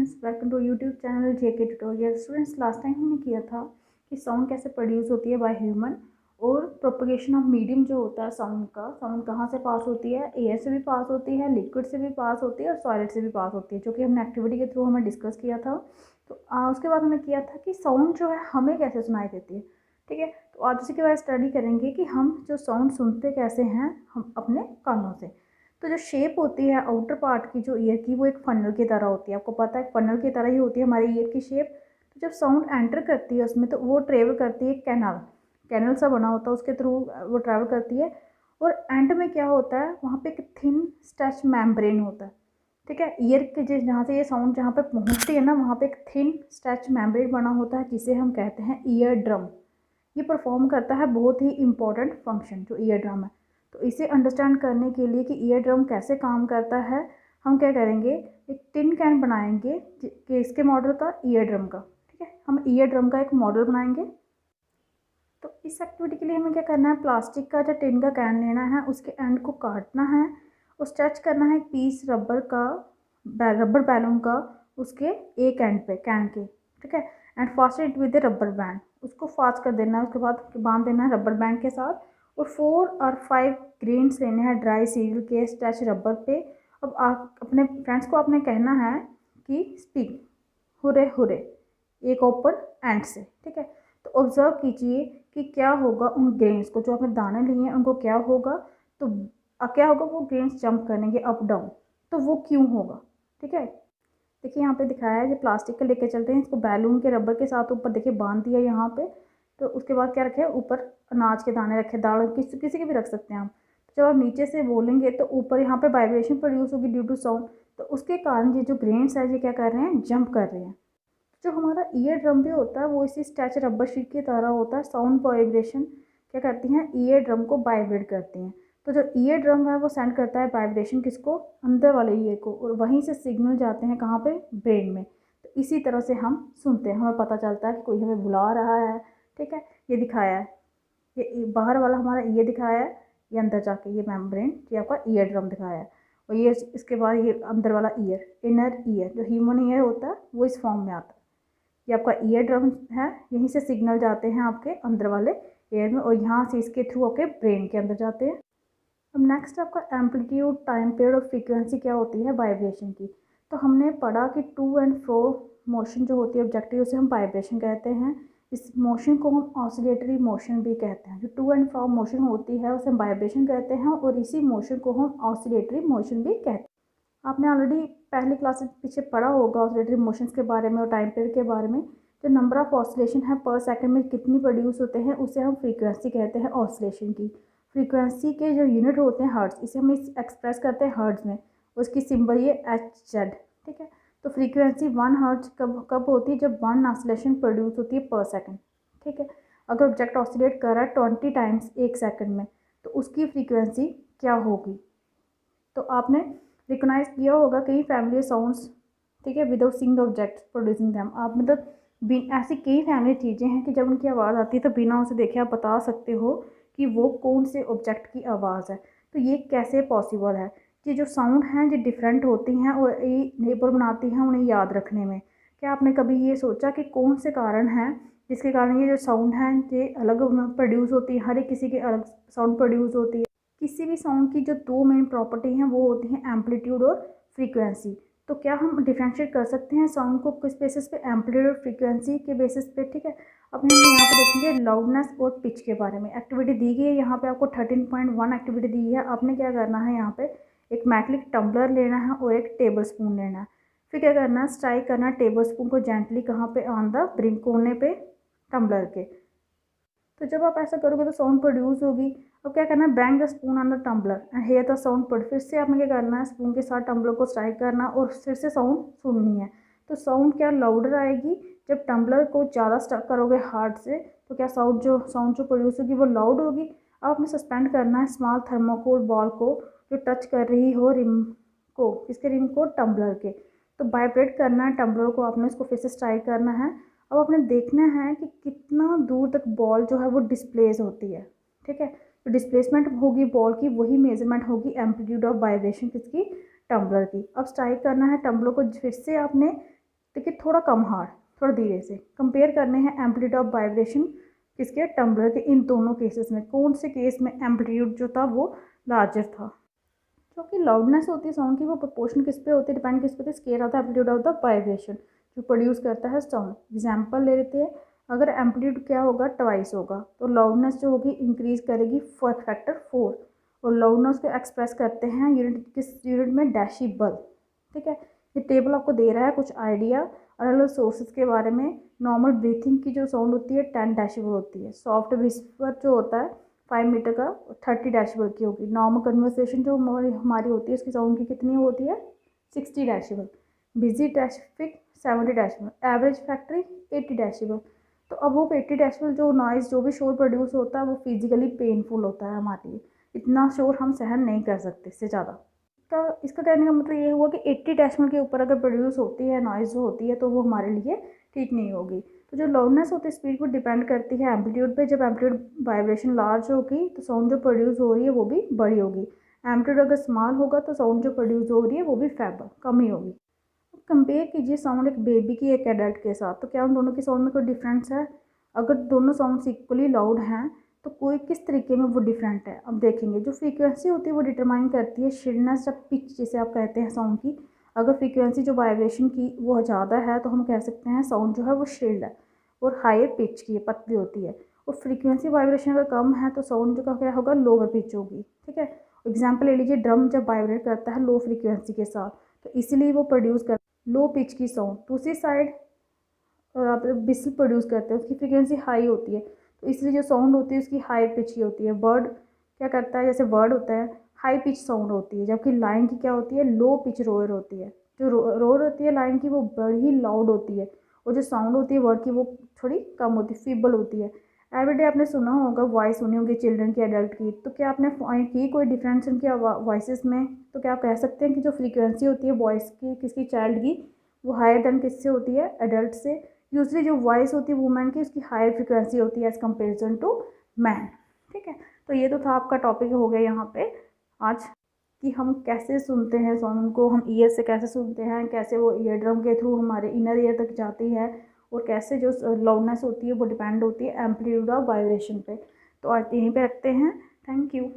Students, welcome to YouTube channel JK tutorial. Students, last time हमने किया था कि साउंड कैसे प्रोड्यूस होती है बाय ह्यूमन और प्रोपगेशन ऑफ मीडियम जो होता है साउंड का, साउंड कहाँ से पास होती है, एयर से भी पास होती है, लिक्विड से भी पास होती है और सॉलिड से भी पास होती है, जो कि हमने एक्टिविटी के थ्रू हमें डिस्कस किया था। तो उसके बाद हमने किया था कि साउंड जो है हमें कैसे सुनाई देती है। ठीक है, तो आज उसी के बाद स्टडी करेंगे कि हम जो साउंड सुनते कैसे हैं हम अपने कानों से। तो जो शेप होती है आउटर पार्ट की जो ईयर की, वो एक फनल की तरह होती है। आपको पता है फनल की तरह ही होती है हमारी ईयर की शेप। तो जब साउंड एंटर करती है उसमें, तो वो ट्रेवल करती है कैनल, कैनल सा बना होता है, उसके थ्रू वो ट्रैवल करती है। और एंड में क्या होता है, वहाँ पे एक थिन स्ट्रेच मेम्ब्रेन होता है। ठीक है, ईयर के जहाँ से ये साउंड जहाँ पे पहुँचती है ना, वहाँ पे एक थिन स्ट्रेच मेम्ब्रेन बना होता है, जिसे हम कहते हैं ईयर ड्रम। ये परफॉर्म करता है बहुत ही इंपॉर्टेंट फंक्शन, जो ईयर ड्रम है। तो इसे अंडरस्टैंड करने के लिए कि ईयर ड्रम कैसे काम करता है, हम क्या करेंगे, एक टिन कैन बनाएंगे कि इसके मॉडल का, ईयर ड्रम का। ठीक है, हम ईयर ड्रम का एक मॉडल बनाएंगे। तो इस एक्टिविटी के लिए हमें क्या करना है, प्लास्टिक का जो टिन का कैन लेना है, उसके एंड को काटना है और स्ट्रेच करना है एक पीस रबर का, रबर बैलून का, उसके एक एंड पे कैन के। ठीक है, and fast it with rubber band, उसको फास्ट कर देना है। उसके बाद बांध देना है रबर बैंड के साथ। और 4 और 5 ग्रेन्स लेने हैं ड्राई सील के स्ट्रेच रबर पे। अब आप अपने फ्रेंड्स को आपने कहना है कि स्पीक हुरे हुरे, एक ओपन एंड से। ठीक है, तो ऑब्जर्व कीजिए कि क्या होगा उन ग्रेन्स को, जो आपने दाने लिए हैं उनको क्या होगा। तो क्या होगा, वो ग्रेन्स जंप करेंगे अप डाउन। तो वो क्यों होगा, ठीक है। देखिए यहाँ पे दिखाया है, जो प्लास्टिक का लेके चलते हैं, इसको बैलून के रबर के साथ ऊपर देखिए बांध दिया यहाँ पे। तो उसके बाद क्या रखे, ऊपर अनाज के दाने रखे, दाल किसी के भी रख सकते हैं आप। तो जब आप नीचे से बोलेंगे तो ऊपर यहाँ पे वाइब्रेशन प्रोड्यूस होगी ड्यू टू साउंड। तो उसके कारण ये जो ग्रेन्स है ये क्या कर रहे हैं, जंप कर रहे हैं। जो हमारा ईयर ड्रम भी होता है वो इसी स्ट्रेच रबर शीट की तरह होता है। साउंड वाइब्रेशन क्या करती हैं, ईयर ड्रम को वाइब्रेट करती हैं। तो जो ईयर ड्रम है वो सेंड करता है वाइब्रेशन किसको, अंदर वाले ईयर को, और वहीं से सिग्नल जाते हैं कहाँ पे, ब्रेन में। तो इसी तरह से हम सुनते हैं, हमें पता चलता है कि कोई हमें बुला रहा है। ठीक है, ये दिखाया है, ये बाहर वाला हमारा ईयर दिखाया है, ये अंदर जाके ये मेम्ब्रेन, ये आपका ईयर ड्रम दिखाया है। और ये इसके बाद ये अंदर वाला ईयर, इनर ईयर, जो ह्यूमन ईयर होता है वो इस फॉर्म में आता है। ये आपका ईयर ड्रम है, यहीं से सिग्नल जाते हैं आपके अंदर वाले एयर में, और यहाँ से इसके थ्रू आपके ब्रेन के अंदर जाते हैं। अब नेक्स्ट आपका एम्पलीट्यूड, टाइम पीरियड और फ्रीक्वेंसी क्या होती है वाइब्रेशन की। तो हमने पढ़ा कि टू एंड फ्रो मोशन जो होती है ऑब्जेक्टिव, उसे हम वाइब्रेशन कहते हैं। इस मोशन को हम ऑसिलेटरी मोशन भी कहते हैं। जो टू एंड फ्रो मोशन होती है उसे हम वाइब्रेशन कहते हैं, और इसी मोशन को हम ऑसिलेटरी मोशन भी कहते हैं। आपने ऑलरेडी पहली क्लास से पीछे पढ़ा होगा ऑसिलेटरी मोशंस के बारे में और टाइम पीरियड के बारे में। जो नंबर ऑफ ऑसिलेशन है पर सेकंड में कितनी प्रोड्यूस होते हैं, उसे हम फ्रीक्वेंसी कहते हैं ऑसिलेशन की। फ्रीक्वेंसी के जो यूनिट होते हैं हर्ट्ज, इसे हम एक्सप्रेस करते हैं हर्ट्ज में, उसकी सिंबल ये HZ। ठीक है, तो फ्रीक्वेंसी 1 हर्ट्ज कब कब होती है, जब 1 ऑसिलेशन प्रोड्यूस होती है पर सेकंड। ठीक है, अगर ऑब्जेक्ट ऑसिलेट कर रहा है 20 टाइम्स एक सेकंड में, तो उसकी फ्रीक्वेंसी क्या होगी। तो आपने रिकोगनाइज किया होगा कई फैमिली साउंड्स, ठीक है, without seeing the object producing them. आप मतलब ऐसी कई फैमिली चीज़ें हैं कि जब उनकी आवाज़ आती है तो बिना उसे देखे आप बता सकते हो कि वो कौन से ऑब्जेक्ट की आवाज़ है। तो ये कैसे पॉसिबल है, ये जो साउंड हैं ये डिफरेंट होती हैं और ये नेबर बनाती हैं उन्हें याद रखने में। क्या आपने कभी ये सोचा कि कौन से कारण हैं जिसके कारण ये जो साउंड हैं ये अलग प्रोड्यूस होती है, हर एक किसी के अलग साउंड प्रोड्यूस होती है। किसी भी साउंड की जो 2 मेन प्रॉपर्टी हैं वो होती हैं एम्पलीट्यूड और फ्रीक्वेंसी। तो क्या हम डिफ्रेंशिएट कर सकते हैं साउंड को किस बेसिस पे, एम्पलीट्यूड और फ्रीक्वेंसी के बेसिस पे। ठीक है, अब हम यहाँ पे देखेंगे लाउडनेस और पिच के बारे में। एक्टिविटी दी गई है यहाँ पे आपको 13.1 एक्टिविटी दी है। आपने क्या करना है, यहाँ पे एक मेटलिक टम्बलर लेना है और एक टेबल स्पून लेना है। फिर क्या करना है, स्ट्राइक करना है टेबल स्पून को जेंटली कहाँ पे, ऑन द ब्रिंक, कोने पे टम्बलर के। तो जब आप ऐसा करोगे तो साउंड प्रोड्यूस होगी। अब क्या करना है, bang the spoon on the tumbler and hear the sound produce. फिर से आपने क्या करना है, स्पून के साथ टम्बलर को स्ट्राइक करना और फिर से साउंड सुननी है। तो साउंड क्या लाउडर आएगी, जब टम्बलर को ज़्यादा स्टक करोगे हार्ड से, तो क्या साउंड जो प्रोड्यूस होगी वो लाउड होगी। अब आपने सस्पेंड करना है स्मॉल थर्मोकोल बॉल को, जो टच कर रही हो रिम को, किसके रिम को, टम्बलर के। तो वाइब्रेट करना है टम्बलर को, आपने उसको फिर से स्ट्राइक करना है। अब आपने देखना है कि कितना दूर तक बॉल जो है वो डिस्प्लेस होती है। ठीक है, तो डिस्प्लेसमेंट होगी बॉल की, वही मेजरमेंट होगी एम्पलीट्यूड ऑफ वाइब्रेशन किसकी, टम्बलर की। अब स्ट्राइक करना है टम्बलर को, फिर से आपने देखिए थोड़ा कम हार्ड, थोड़ा धीरे से। कंपेयर करने हैं एम्पलीट्यूड ऑफ वाइब्रेशन किसके, टम्बलर के। इन दोनों केसेस में कौन से केस में एम्पलीट्यूड जो था वो लार्जर था। क्योंकि लाउडनेस होती है साउंड की, वो प्रोपोर्शन किस पे होती है, डिपेंड किस पे होती है, scale of the amplitude of the vibration जो प्रोड्यूस करता है साउंड। एग्जाम्पल ले लेते हैं, अगर एम्पलीट्यूड क्या होगा, ट्वाइस होगा, तो लाउडनेस जो होगी इंक्रीज करेगी फैक्टर 4। और लाउडनेस को एक्सप्रेस करते हैं यूनिट, किस यूनिट में, डेसिबल। ठीक है, ये टेबल आपको दे रहा है कुछ आइडिया अलग अलग सोर्सेज के बारे में। नॉर्मल ब्रीथिंग की जो साउंड होती है 10 डेसिबल होती है। सॉफ्ट विस्पर जो होता है 5 मीटर का 30 डेसिबल की होगी। नॉर्मल कन्वर्सेशन जो हमारी होती है उसकी साउंड की कितनी होती है, 60 decibel. Busy traffic 70 decibel. Average factory 80 decibel. तो अब वो 80 डेसिबल जो नॉइज़, जो भी शोर प्रोड्यूस होता है वो फिजिकली पेनफुल होता है हमारे लिए। इतना शोर हम सहन नहीं कर सकते, इससे ज़्यादा। इसका कहने का मतलब ये हुआ कि 80 डेसिबल के ऊपर अगर प्रोड्यूस होती है नॉइज़ जो होती है तो वो हमारे लिए ठीक नहीं होगी। तो जो लाउडनेस होती है स्पीड पर डिपेंड करती है एम्पलीट्यूड पे। जब एम्पलीट्यूड वाइब्रेशन लार्ज होगी तो साउंड जो प्रोड्यूस हो रही है वो भी बड़ी होगी। एम्पलीट्यूड अगर स्मॉल होगा तो साउंड जो प्रोड्यूस हो रही है वो भी फेबल, कम ही होगी। कंपेयर कीजिए साउंड एक बेबी की एक एडल्ट के साथ, तो क्या उन दोनों की साउंड में कोई डिफरेंस है। अगर दोनों साउंड्स इक्वली लाउड हैं तो कोई किस तरीके में वो डिफरेंट है, अब देखेंगे। जो फ्रीक्वेंसी होती है वो डिटरमाइन करती है शिल्डनेस या पिच, जिसे आप कहते हैं साउंड की। अगर फ्रीक्वेंसी जो वाइब्रेशन की वो ज़्यादा है तो हम कह सकते हैं साउंड जो है वो शिल्ड है और हायर पिच की है, पतली होती है। और फ्रीक्वेंसी वाइब्रेशन अगर कम है तो साउंड जो का क्या होगा, लोअर पिच होगी। ठीक है, एग्जाम्पल ले लीजिए, ड्रम जब वाइब्रेट करता है लो फ्रीक्वेंसी के साथ तो इसीलिए वो प्रोड्यूस कर लो पिच की साउंड। दूसरी साइड आप बिस्ल प्रोड्यूस करते हैं, उसकी फ्रीक्वेंसी हाई होती है तो इसलिए जो साउंड होती है उसकी हाई पिच की होती है। बर्ड क्या करता है, जैसे बर्ड होता है हाई पिच साउंड होती है, जबकि लाइन की क्या होती है, लो पिच रोयर होती है। जो रोयर होती है लाइन की वो बड़ी लाउड होती है, और जो साउंड होती है बर्ड की वो थोड़ी कम होती है, फीबल होती है। एवरीडे आपने सुना होगा, वॉइस सुनी होगी चिल्ड्रन की, एडल्ट की, तो क्या आपने फाइंड की कोई डिफरेंस उनकी वॉइसेस में। तो क्या आप कह सकते हैं कि जो फ्रीक्वेंसी होती है वॉइस की किसकी, चाइल्ड की, वो हायर देन किससे होती है, एडल्ट से। यूजली जो वॉइस होती है वुमेन की उसकी हायर फ्रिक्वेंसी होती है एज़ कम्पेरिजन टू मैन। ठीक है, तो ये तो था आपका टॉपिक हो गया यहाँ पे आज, कि हम कैसे सुनते हैं साउंड को, हम ईयर से कैसे सुनते हैं, कैसे वो ईयर ड्रम के थ्रू हमारे इनर ईयर तक जाती है, और कैसे जो लाउडनेस होती है वो डिपेंड होती है एम्पलीट्यूड ऑफ वाइब्रेशन पे। तो आज यहीं पे रखते हैं। Thank you.